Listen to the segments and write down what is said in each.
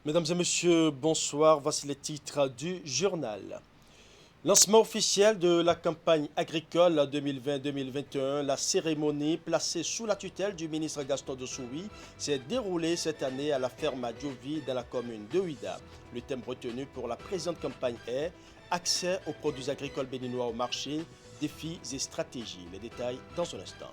Mesdames et messieurs, bonsoir. Voici les titres du journal. Lancement officiel de la campagne agricole 2020-2021. La cérémonie placée sous la tutelle du ministre Gaston Dossoui s'est déroulée cette année à la ferme Adjovi dans la commune de Ouida. Le thème retenu pour la présente campagne est accès aux produits agricoles béninois au marché, défis et stratégies. Les détails dans un instant.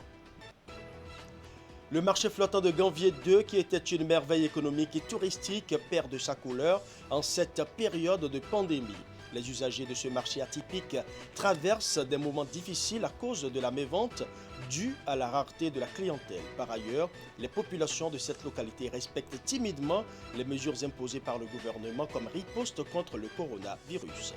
Le marché flottant de Ganvier 2, qui était une merveille économique et touristique, perd de sa couleur en cette période de pandémie. Les usagers de ce marché atypique traversent des moments difficiles à cause de la mévente due à la rareté de la clientèle. Par ailleurs, les populations de cette localité respectent timidement les mesures imposées par le gouvernement comme riposte contre le coronavirus.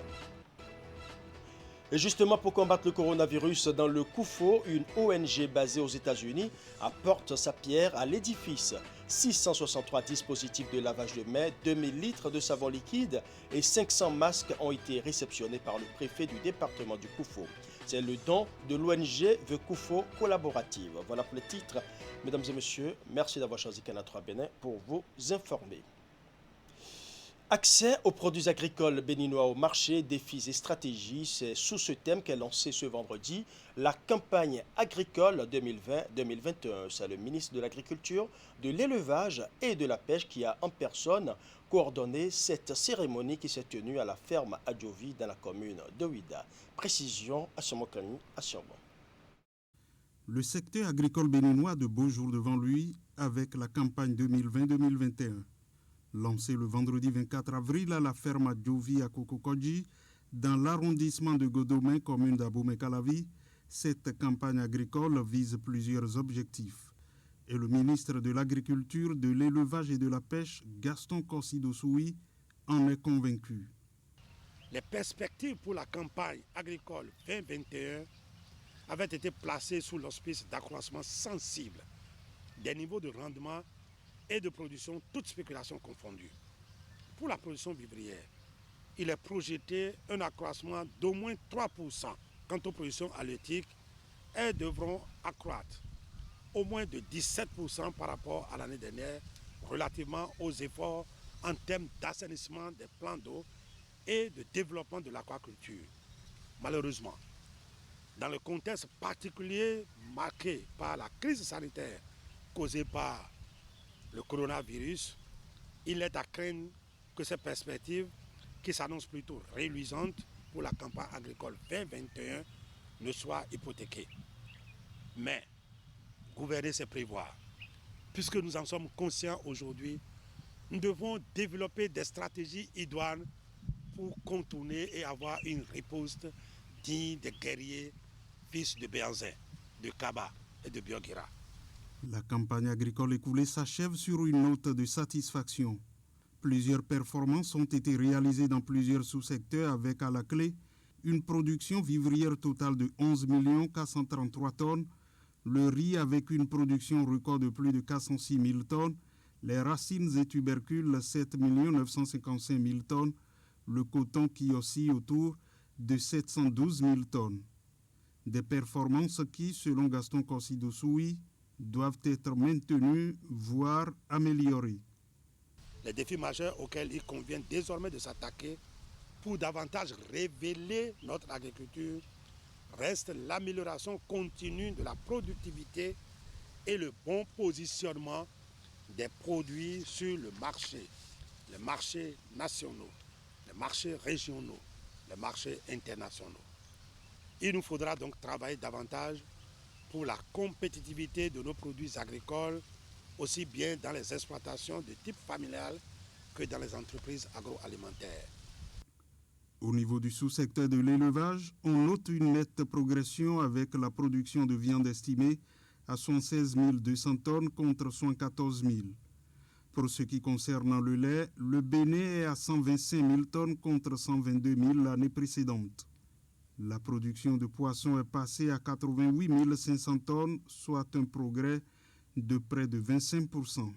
Et justement, pour combattre le coronavirus dans le Koufo, une ONG basée aux États-Unis apporte sa pierre à l'édifice. 663 dispositifs de lavage de mains, 2000 litres de savon liquide et 500 masques ont été réceptionnés par le préfet du département du Koufo. C'est le don de l'ONG The Koufo Collaborative. Voilà pour le titre. Mesdames et messieurs, merci d'avoir choisi Canal 3 Bénin pour vous informer. Accès aux produits agricoles béninois au marché, défis et stratégies, c'est sous ce thème qu'est lancée ce vendredi la campagne agricole 2020-2021. C'est le ministre de l'Agriculture, de l'Élevage et de la Pêche qui a en personne coordonné cette cérémonie qui s'est tenue à la ferme Adjovi dans la commune de Ouida. Précision à Somokani, à Siongon. Le secteur agricole béninois a de beaux jours devant lui avec la campagne 2020-2021. Lancée le vendredi 24 avril à la ferme Adjovi à Kokokodji, dans l'arrondissement de Godomin, commune d'Abomey-Calavi, cette campagne agricole vise plusieurs objectifs. Et le ministre de l'Agriculture, de l'Élevage et de la Pêche, Gaston Kossi-Dossoui, en est convaincu. Les perspectives pour la campagne agricole 2021 avaient été placées sous l'auspice d'accroissement sensible des niveaux de rendement et de production, toutes spéculations confondues. Pour la production vivrière, il est projeté un accroissement d'au moins 3%. Quant aux productions halieutiques, elles devront accroître au moins de 17% par rapport à l'année dernière, relativement aux efforts en termes d'assainissement des plans d'eau et de développement de l'aquaculture. Malheureusement, dans le contexte particulier marqué par la crise sanitaire causée par le coronavirus, il est à craindre que ces perspectives, qui s'annoncent plutôt réluisantes pour la campagne agricole 2021, ne soient hypothéquées. Mais gouverner, c'est prévoir. Puisque nous en sommes conscients aujourd'hui, nous devons développer des stratégies idoines pour contourner et avoir une riposte digne des guerriers, fils de Béanzin, de Kaba et de Biogira. La campagne agricole écoulée s'achève sur une note de satisfaction. Plusieurs performances ont été réalisées dans plusieurs sous-secteurs avec à la clé une production vivrière totale de 11 433 tonnes, le riz avec une production record de plus de 406 000 tonnes, les racines et tubercules 7 955 000 tonnes, le coton qui oscille autour de 712 000 tonnes. Des performances qui, selon Gaston Kossi-Dossoui, doivent être maintenues, voire améliorées. Les défis majeurs auxquels il convient désormais de s'attaquer pour davantage révéler notre agriculture restent l'amélioration continue de la productivité et le bon positionnement des produits sur le marché, les marchés nationaux, les marchés régionaux, les marchés internationaux. Il nous faudra donc travailler davantage pour la compétitivité de nos produits agricoles, aussi bien dans les exploitations de type familial que dans les entreprises agroalimentaires. Au niveau du sous-secteur de l'élevage, on note une nette progression avec la production de viande estimée à 76 200 tonnes contre 114 000. Pour ce qui concerne le lait, le Bénin est à 125 000 tonnes contre 122 000 l'année précédente. La production de poissons est passée à 88 500 tonnes, soit un progrès de près de 25%.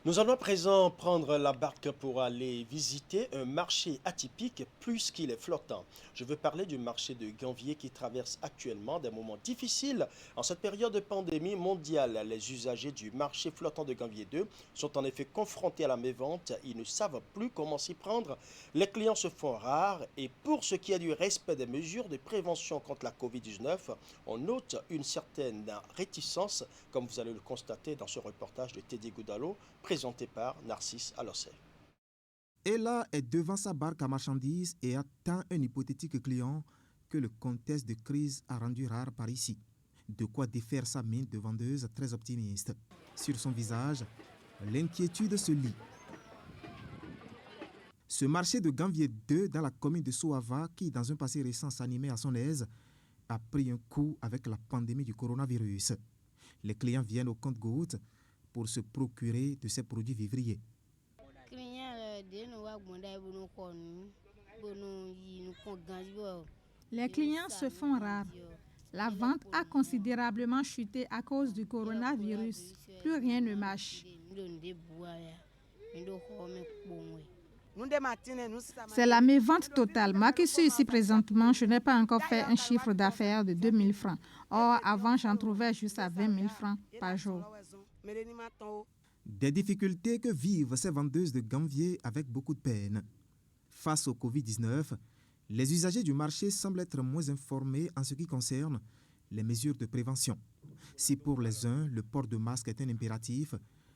Nous allons à présent prendre la barque pour aller visiter un marché atypique plus qu'il est flottant. Je veux parler du marché de Ganvié qui traverse actuellement des moments difficiles. En cette période de pandémie mondiale, les usagers du marché flottant de Ganvié 2 sont en effet confrontés à la mévente. Ils ne savent plus comment s'y prendre. Les clients se font rares et pour ce qui est du respect des mesures de prévention contre la Covid-19, on note une certaine réticence, comme vous allez le constater dans ce reportage de Teddy Goudalo, présenté par Narcisse Alossé. Ella est devant sa barque à marchandises et attend un hypothétique client que le contexte de crise a rendu rare par ici. De quoi défaire sa mine de vendeuse très optimiste. Sur son visage, l'inquiétude se lit. Ce marché de Ganvié 2 dans la commune de Soava, qui dans un passé récent s'animait à son aise, a pris un coup avec la pandémie du coronavirus. Les clients viennent au compte-gouttes pour se procurer de ces produits vivriers. Les clients se font rares. La vente a considérablement chuté à cause du coronavirus. Plus rien ne marche. C'est la mévente totale. Moi qui suis ici présentement, je n'ai pas encore fait un chiffre d'affaires de 2 000 francs. Or, avant, j'en trouvais juste à 20 000 francs par jour. Des difficultés que vivent ces vendeuses de Ganvié avec beaucoup de peine. Face au Covid-19, les usagers du marché semblent être moins informés en ce qui concerne les mesures de prévention. Si pour les uns, le port de masque est un impératif,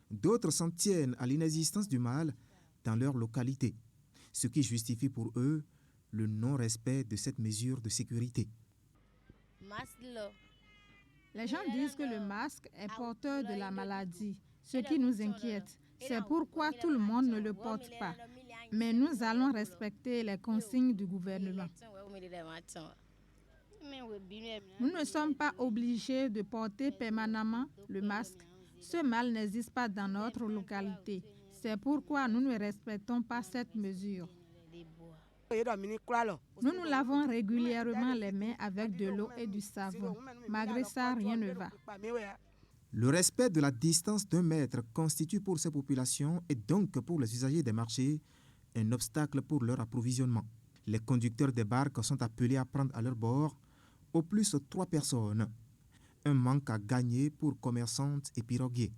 d'autres s'en tiennent à l'inexistence du mal dans leur localité, ce qui justifie pour eux le non-respect de cette mesure de sécurité. Les gens disent que le masque est porteur de la maladie, ce qui nous inquiète. C'est pourquoi tout le monde ne le porte pas. Mais nous allons respecter les consignes du gouvernement. Nous ne sommes pas obligés de porter permanemment le masque. Ce mal n'existe pas dans notre localité. C'est pourquoi nous ne respectons pas cette mesure. Nous nous lavons régulièrement les mains avec de l'eau et du savon. Malgré ça, rien ne va. Le respect de la distance d'1 mètre constitue pour ces populations et donc pour les usagers des marchés un obstacle pour leur approvisionnement. Les conducteurs des barques sont appelés à prendre à leur bord au plus 3 personnes. Un manque à gagner pour commerçantes et piroguiers.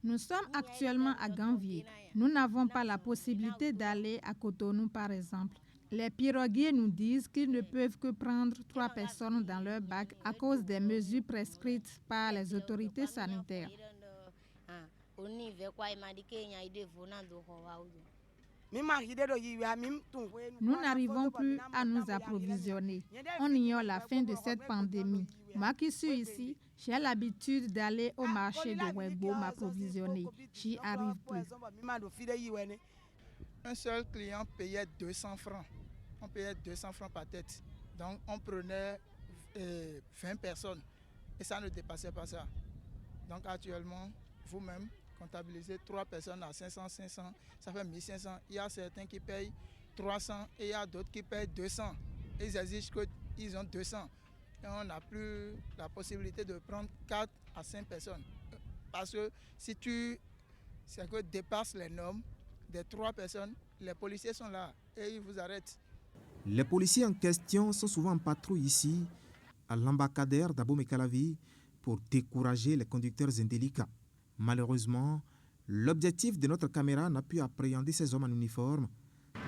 Nous sommes actuellement à Ganvié. Nous n'avons pas la possibilité d'aller à Cotonou, par exemple. Les piroguiers nous disent qu'ils ne peuvent que prendre 3 personnes dans leur bac à cause des mesures prescrites par les autorités sanitaires. Nous n'arrivons plus à nous approvisionner. On ignore la fin de cette pandémie. Moi qui suis ici, j'ai l'habitude d'aller au marché de Wegbo m'approvisionner. J'y arrive plus. Un seul client payait 200 francs. On payait 200 francs par tête. Donc on prenait 20 personnes et ça ne dépassait pas ça. Donc actuellement, vous-même, comptabilisez 3 personnes à 500, ça fait 1500. Il y a certains qui payent 300 et il y a d'autres qui payent 200. Ils exigent qu'ils ont 200. Et on n'a plus la possibilité de prendre 4 à 5 personnes. Parce que si tu dépasses les normes des 3 personnes, les policiers sont là et ils vous arrêtent. Les policiers en question sont souvent en patrouille ici, à l'embarcadère d'Abomey-Calavi, pour décourager les conducteurs indélicats. Malheureusement, l'objectif de notre caméra n'a pu appréhender ces hommes en uniforme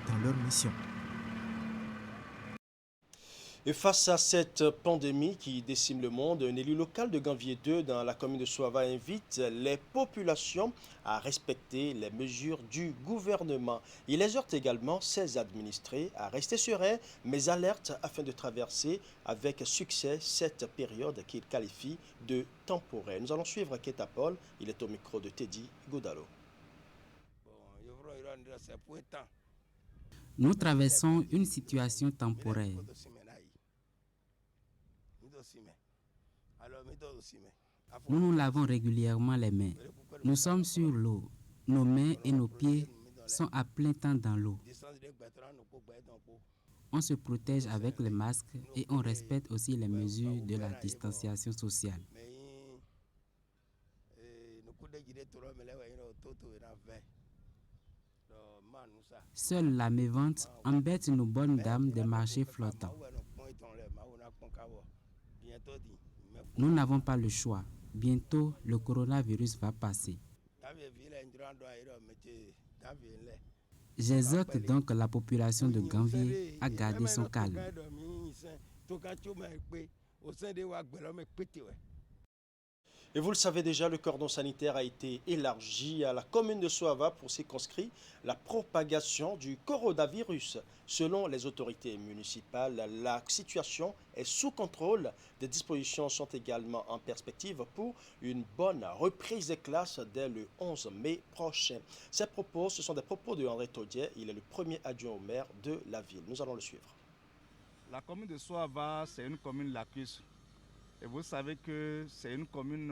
dans leur mission. Et face à cette pandémie qui décime le monde, un élu local de Ganvié 2 dans la commune de Soava invite les populations à respecter les mesures du gouvernement. Il exhorte également ses administrés à rester sereins mais alertes afin de traverser avec succès cette période qu'il qualifie de temporaire. Nous allons suivre Keta Paul, il est au micro de Teddy Goudalo. Nous traversons une situation temporaire. Nous nous lavons régulièrement les mains. Nous sommes sur l'eau. Nos mains et nos pieds sont à plein temps dans l'eau. On se protège avec les masques et on respecte aussi les mesures de la distanciation sociale. Seule la mévente embête nos bonnes dames des marchés flottants. Nous n'avons pas le choix. Bientôt, le coronavirus va passer. J'exhorte donc la population de Ganvié à garder son calme. Et vous le savez déjà, le cordon sanitaire a été élargi à la commune de Soava pour circonscrire la propagation du coronavirus. Selon les autorités municipales, la situation est sous contrôle. Des dispositions sont également en perspective pour une bonne reprise des classes dès le 11 mai prochain. Ces propos, ce sont des propos de André Taudier. Il est le premier adjoint au maire de la ville. Nous allons le suivre. La commune de Soava, c'est une commune lacustre. Et vous savez que c'est une commune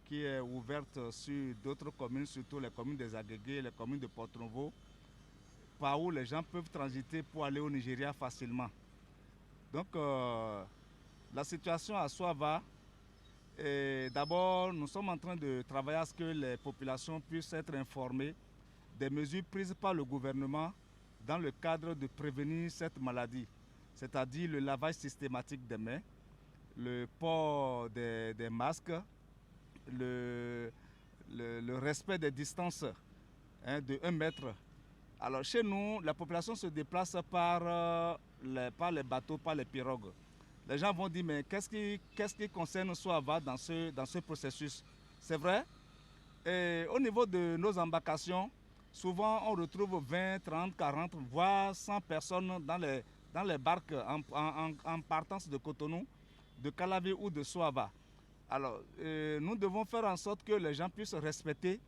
qui est ouverte sur d'autres communes, surtout les communes des Agégués, les communes de Porto-Novo, par où les gens peuvent transiter pour aller au Nigeria facilement. Donc la situation à Soava, d'abord nous sommes en train de travailler à ce que les populations puissent être informées des mesures prises par le gouvernement dans le cadre de prévenir cette maladie, c'est-à-dire le lavage systématique des mains, le port des masques, le respect des distances de 1 mètre. Alors chez nous, la population se déplace par les bateaux, par les pirogues. Les gens vont dire, mais qu'est-ce qui concerne Soava dans ce processus? C'est vrai. Et au niveau de nos embarcations, souvent on retrouve 20, 30, 40, voire 100 personnes dans les barques en partance de Cotonou, de Calavi ou de Soava. Alors, nous devons faire en sorte que les gens puissent respecter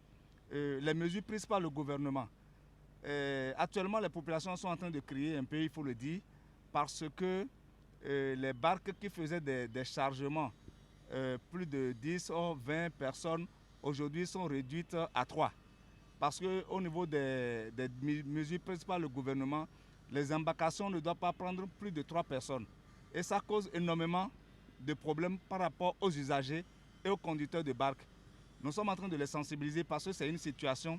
les mesures prises par le gouvernement. Actuellement, les populations sont en train de crier un peu, il faut le dire, parce que les barques qui faisaient des chargements, plus de 10 ou 20 personnes, aujourd'hui sont réduites à 3. Parce qu'au niveau des mesures prises par le gouvernement, les embarcations ne doivent pas prendre plus de 3 personnes. Et ça cause énormément de problèmes par rapport aux usagers et aux conducteurs de barques. Nous sommes en train de les sensibiliser parce que c'est une situation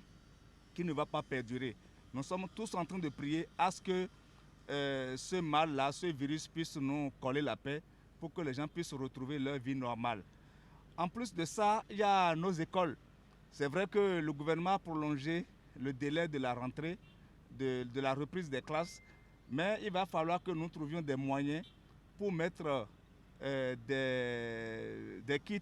qui ne va pas perdurer. Nous sommes tous en train de prier à ce que ce mal-là, ce virus puisse nous coller la paix pour que les gens puissent retrouver leur vie normale. En plus de ça, il y a nos écoles. C'est vrai que le gouvernement a prolongé le délai de la rentrée, de la reprise des classes, mais il va falloir que nous trouvions des moyens pour mettre des kits,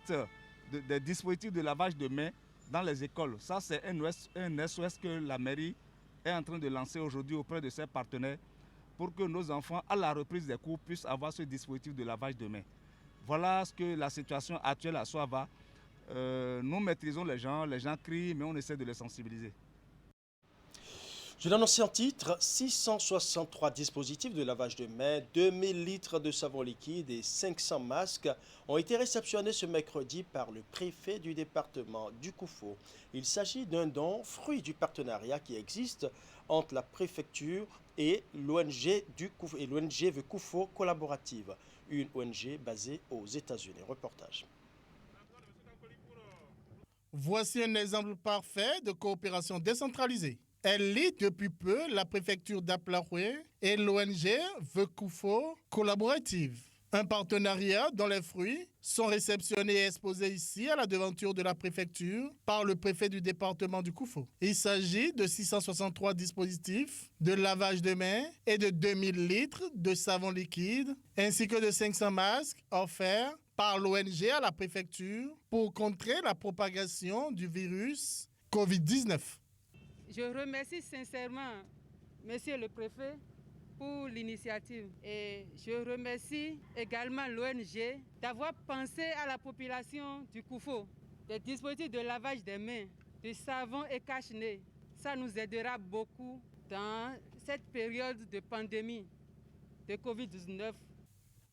des dispositifs de lavage de mains dans les écoles. Ça, c'est un SOS que la mairie est en train de lancer aujourd'hui auprès de ses partenaires pour que nos enfants, à la reprise des cours, puissent avoir ce dispositif de lavage de mains. Voilà ce que la situation actuelle à Soava. Nous maîtrisons les gens crient, mais on essaie de les sensibiliser. Je l'annonce en titre, 663 dispositifs de lavage de mains, 2000 litres de savon liquide et 500 masques ont été réceptionnés ce mercredi par le préfet du département du Koufo. Il s'agit d'un don fruit du partenariat qui existe entre la préfecture et l'ONG The Koufo Collaborative, une ONG basée aux États-Unis. Reportage. Voici un exemple parfait de coopération décentralisée. Elle lie depuis peu la préfecture d'Aplaroué et l'ONG The Koufo Collaborative. Un partenariat dont les fruits sont réceptionnés et exposés ici à la devanture de la préfecture par le préfet du département du Koufo. Il s'agit de 663 dispositifs de lavage de mains et de 2000 litres de savon liquide ainsi que de 500 masques offerts par l'ONG à la préfecture pour contrer la propagation du virus COVID-19. Je remercie sincèrement Monsieur le Préfet pour l'initiative et je remercie également l'ONG d'avoir pensé à la population du Koufo. Des dispositifs de lavage des mains, de savon et cache-nez, ça nous aidera beaucoup dans cette période de pandémie de Covid-19.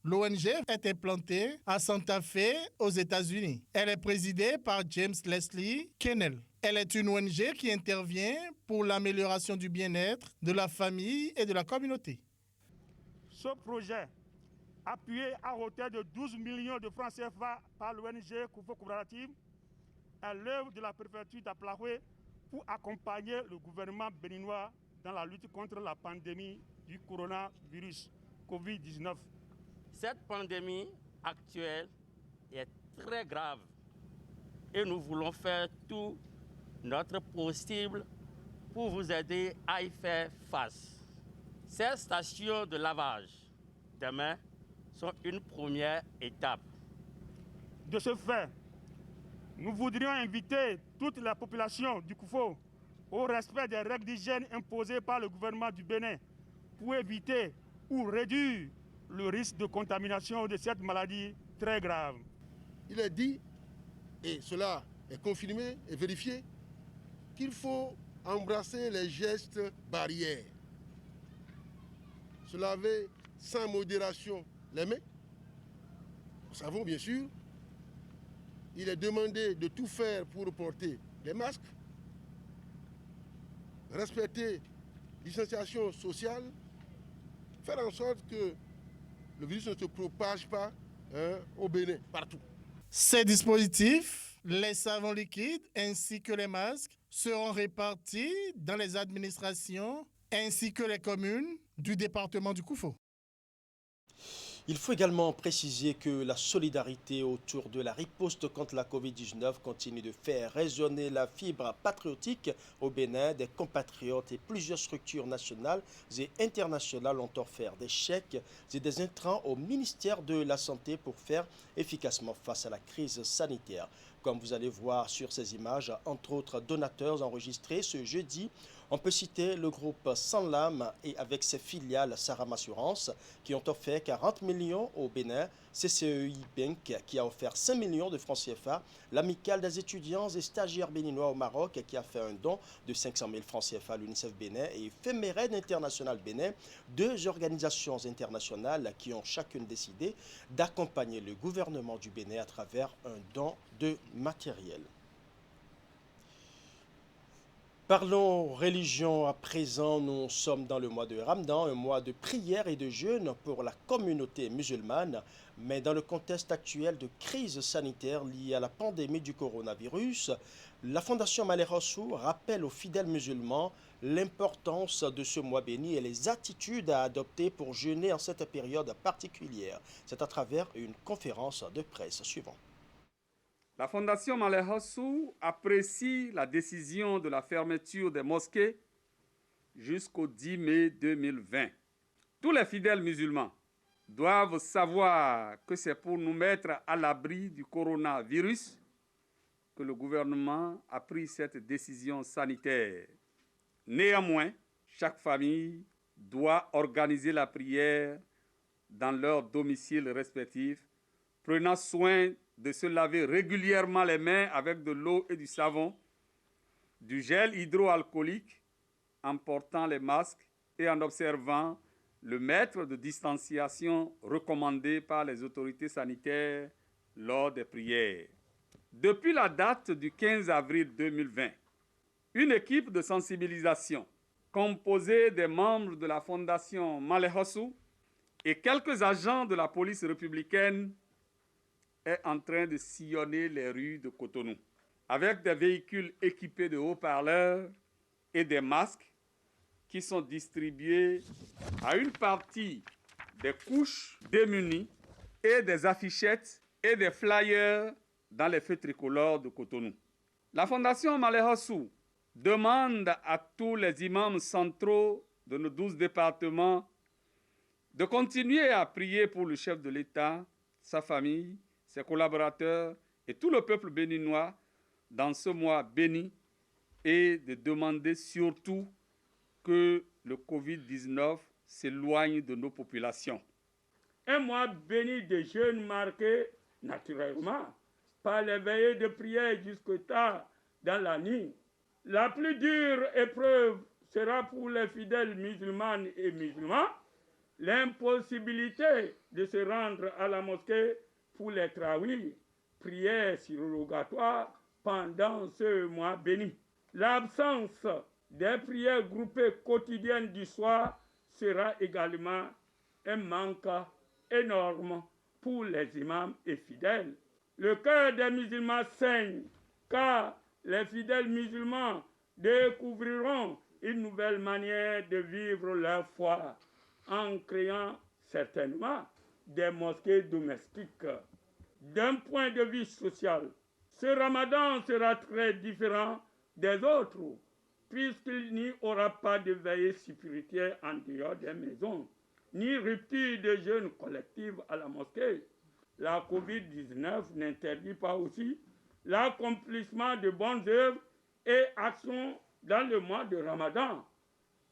L'ONG est implantée à Santa Fe, aux États-Unis. Elle est présidée par James Leslie Kennel. Elle est une ONG qui intervient pour l'amélioration du bien-être de la famille et de la communauté. Ce projet, appuyé à hauteur de 12 millions de francs CFA par l'ONG Koufo Coopérative, à l'œuvre de la préfecture d'Aplaoué pour accompagner le gouvernement béninois dans la lutte contre la pandémie du coronavirus Covid-19. Cette pandémie actuelle est très grave et nous voulons faire tout notre possible pour vous aider à y faire face. Ces stations de lavage demain sont une première étape. De ce fait, nous voudrions inviter toute la population du Koufo au respect des règles d'hygiène imposées par le gouvernement du Bénin pour éviter ou réduire le risque de contamination de cette maladie très grave. Il est dit, et cela est confirmé et vérifié, qu'il faut embrasser les gestes barrières. Se laver sans modération les mains. Nous savons bien sûr, il est demandé de tout faire pour porter des masques, respecter la distanciation sociale, faire en sorte que le virus ne se propage pas au Bénin, partout. Ces dispositifs, les savons liquides ainsi que les masques, seront répartis dans les administrations ainsi que les communes du département du Koufo. Il faut également préciser que la solidarité autour de la riposte contre la Covid-19 continue de faire résonner la fibre patriotique au Bénin. Des compatriotes et plusieurs structures nationales et internationales ont offert des chèques et des intrants au ministère de la Santé pour faire efficacement face à la crise sanitaire. Comme vous allez voir sur ces images, entre autres donateurs enregistrés ce jeudi, on peut citer le groupe Sans Lame et avec ses filiales Saram Assurance qui ont offert 40 millions au Bénin, CCEI Bank qui a offert 5 millions de francs CFA, l'Amicale des étudiants et stagiaires béninois au Maroc qui a fait un don de 500 000 francs CFA à l'UNICEF Bénin et Éphéméride International Bénin, deux organisations internationales qui ont chacune décidé d'accompagner le gouvernement du Bénin à travers un don de matériel. Parlons religion à présent. Nous sommes dans le mois de Ramadan, un mois de prière et de jeûne pour la communauté musulmane. Mais dans le contexte actuel de crise sanitaire liée à la pandémie du coronavirus, la Fondation Malek Rassoul rappelle aux fidèles musulmans l'importance de ce mois béni et les attitudes à adopter pour jeûner en cette période particulière. C'est à travers une conférence de presse suivante. La Fondation Malek Rassoul apprécie la décision de la fermeture des mosquées jusqu'au 10 mai 2020. Tous les fidèles musulmans doivent savoir que c'est pour nous mettre à l'abri du coronavirus que le gouvernement a pris cette décision sanitaire. Néanmoins, chaque famille doit organiser la prière dans leur domicile respectif, prenant soin de se laver régulièrement les mains avec de l'eau et du savon, du gel hydroalcoolique, en portant les masques et en observant le mètre de distanciation recommandé par les autorités sanitaires lors des prières. Depuis la date du 15 avril 2020, une équipe de sensibilisation composée des membres de la Fondation Malek Rassoul et quelques agents de la police républicaine est en train de sillonner les rues de Cotonou avec des véhicules équipés de haut-parleurs et des masques qui sont distribués à une partie des couches démunies et des affichettes et des flyers dans les feux tricolores de Cotonou. La Fondation Malek Rassoul demande à tous les imams centraux de nos 12 départements de continuer à prier pour le chef de l'État, sa famille, ses collaborateurs et tout le peuple béninois dans ce mois béni et de demander surtout que le Covid-19 s'éloigne de nos populations. Un mois béni de jeûne marqué naturellement par les veillées de prière jusque tard dans la nuit. La plus dure épreuve sera pour les fidèles musulmanes et musulmans l'impossibilité de se rendre à la mosquée pour les tarawih, prières surrogatoires pendant ce mois béni. L'absence des prières groupées quotidiennes du soir sera également un manque énorme pour les imams et fidèles. Le cœur des musulmans saigne car les fidèles musulmans découvriront une nouvelle manière de vivre leur foi en créant certainement des mosquées domestiques. D'un point de vue social, ce ramadan sera très différent des autres, puisqu'il n'y aura pas de veillée spirituelle en dehors des maisons, ni rupture de jeûne collectif à la mosquée. La Covid-19 n'interdit pas aussi l'accomplissement de bonnes œuvres et actions dans le mois de Ramadan.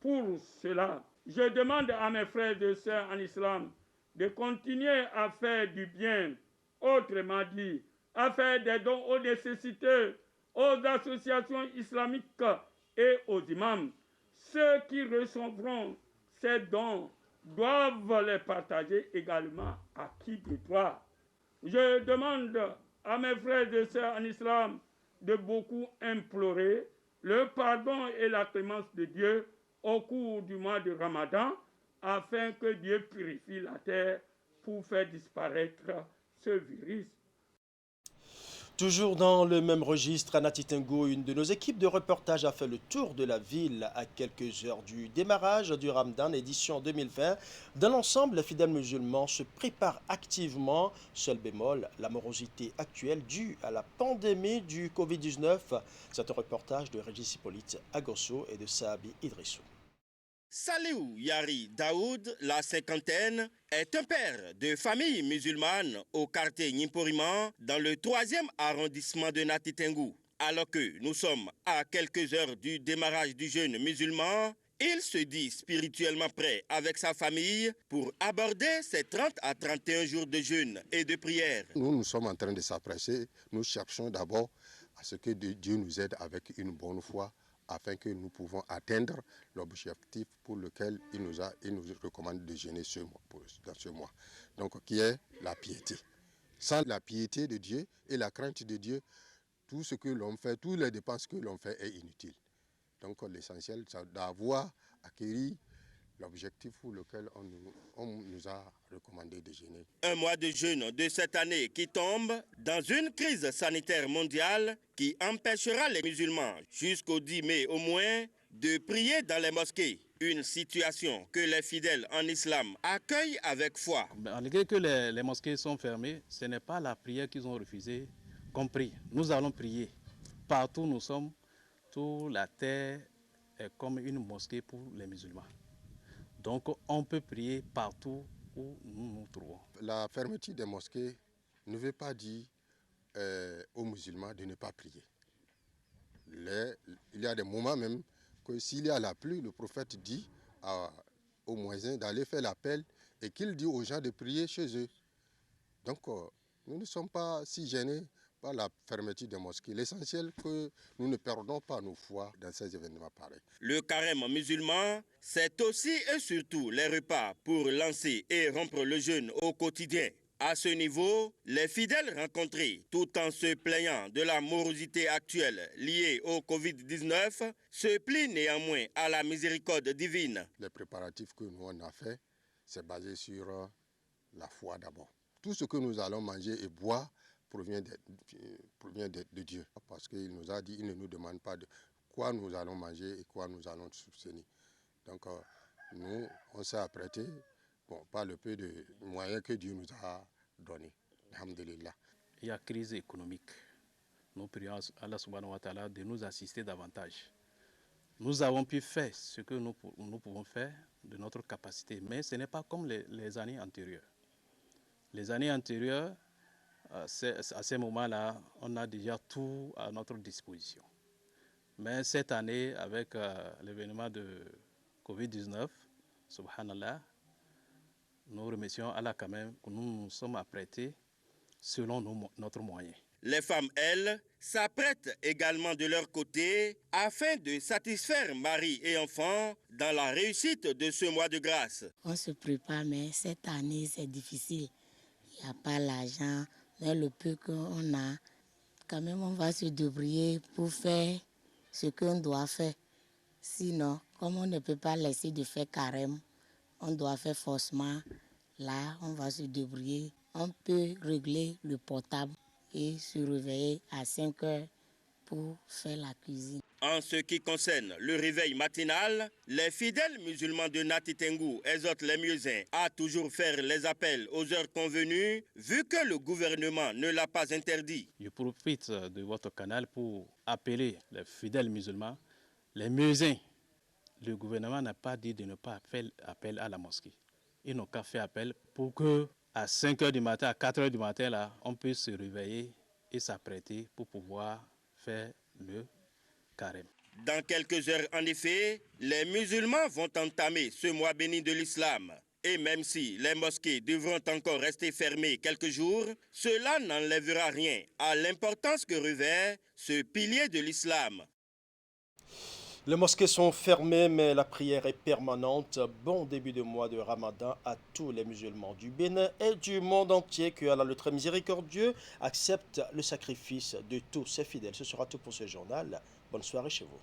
Pour cela, je demande à mes frères et sœurs en islam de continuer à faire du bien, autrement dit, à faire des dons aux nécessiteux, aux associations islamiques et aux imams. Ceux qui recevront ces dons doivent les partager également à qui de droit. Je demande à mes frères et sœurs en islam de beaucoup implorer le pardon et la clémence de Dieu au cours du mois de Ramadan, afin que Dieu purifie la terre pour faire disparaître ce virus. Toujours dans le même registre, à Nati Tengo, une de nos équipes de reportage a fait le tour de la ville à quelques heures du démarrage du Ramadan édition 2020. Dans l'ensemble, les fidèles musulmans se préparent activement. Seul bémol, la morosité actuelle due à la pandémie du Covid-19. C'est un reportage de Régis Hippolyte Agosso et de Sahabi Idrissou. Saliou Yari Daoud, la cinquantaine, est un père de famille musulmane au quartier Nimporiman, dans le 3e arrondissement de Nati Tengo. Alors que nous sommes à quelques heures du démarrage du jeûne musulman, il se dit spirituellement prêt avec sa famille pour aborder ces 30 à 31 jours de jeûne et de prière. Nous sommes en train de s'approcher. Nous cherchons d'abord à ce que Dieu nous aide avec une bonne foi, afin que nous pouvons atteindre l'objectif pour lequel il nous recommande de jeûner dans ce mois. Donc, qui est la piété. Sans la piété de Dieu et la crainte de Dieu, tout ce que l'on fait, toutes les dépenses que l'on fait est inutile. Donc, l'essentiel, c'est d'avoir acquis l'objectif pour lequel on nous a recommandé de jeûner. Un mois de jeûne de cette année qui tombe dans une crise sanitaire mondiale qui empêchera les musulmans jusqu'au 10 mai au moins de prier dans les mosquées. Une situation que les fidèles en islam accueillent avec foi. Malgré que les mosquées sont fermées, ce n'est pas la prière qu'ils ont refusée qu'on prie. Nous allons prier. Partout où nous sommes, toute la terre est comme une mosquée pour les musulmans. Donc on peut prier partout où nous nous trouvons. La fermeture des mosquées ne veut pas dire aux musulmans de ne pas prier. Il y a des moments même que s'il y a la pluie, le prophète dit aux muezzins d'aller faire l'appel et qu'il dit aux gens de prier chez eux. Donc nous ne sommes pas si gênés par la fermeture des mosquées. L'essentiel est que nous ne perdons pas nos foi dans ces événements pareils. Le carême musulman, c'est aussi et surtout les repas pour lancer et rompre le jeûne au quotidien. À ce niveau, les fidèles rencontrés, tout en se plaignant de la morosité actuelle liée au Covid-19, se plient néanmoins à la miséricorde divine. Les préparatifs que nous on a fait, c'est basé sur la foi d'abord. Tout ce que nous allons manger et boire provient de Dieu. Parce qu'il nous a dit, il ne nous demande pas de quoi nous allons manger et quoi nous allons soutenir. Donc nous, on s'est apprêté, par le peu de moyens que Dieu nous a donnés. Alhamdulillah. Il y a crise économique. Nous prions Allah subhanahu wa ta'ala de nous assister davantage. Nous avons pu faire ce que nous pouvons faire de notre capacité, mais ce n'est pas comme les années antérieures. Les années antérieures, à ces moments-là, on a déjà tout à notre disposition. Mais cette année, avec l'événement de Covid-19, subhanallah, nous remercions Allah quand même que nous nous sommes apprêtés selon notre moyen. Les femmes, elles, s'apprêtent également de leur côté afin de satisfaire mari et enfants dans la réussite de ce mois de grâce. On se prépare, mais cette année, c'est difficile. Il n'y a pas l'argent, mais le peu qu'on a, quand même, on va se débrouiller pour faire ce qu'on doit faire. Sinon, comme on ne peut pas laisser de faire carême, on doit faire forcément. Là, on va se débrouiller. On peut régler le portable et se réveiller à 5 heures pour faire la cuisine. En ce qui concerne le réveil matinal, les fidèles musulmans de Nati Tengou exhortent les muezzins à toujours faire les appels aux heures convenues, vu que le gouvernement ne l'a pas interdit. Je profite de votre canal pour appeler les fidèles musulmans, les muezzins. Le gouvernement n'a pas dit de ne pas faire appel à la mosquée. Ils n'ont qu'à faire appel pour que à 5 h du matin, à 4 h du matin, là, on puisse se réveiller et s'apprêter pour pouvoir faire le carême. Dans quelques heures, en effet, les musulmans vont entamer ce mois béni de l'islam. Et même si les mosquées devront encore rester fermées quelques jours, cela n'enlèvera rien à l'importance que revêt ce pilier de l'islam. Les mosquées sont fermées, mais la prière est permanente. Bon début de mois de Ramadan à tous les musulmans du Bénin et du monde entier. Que Allah le très miséricordieux accepte le sacrifice de tous ses fidèles. Ce sera tout pour ce journal. Bonne soirée chez vous.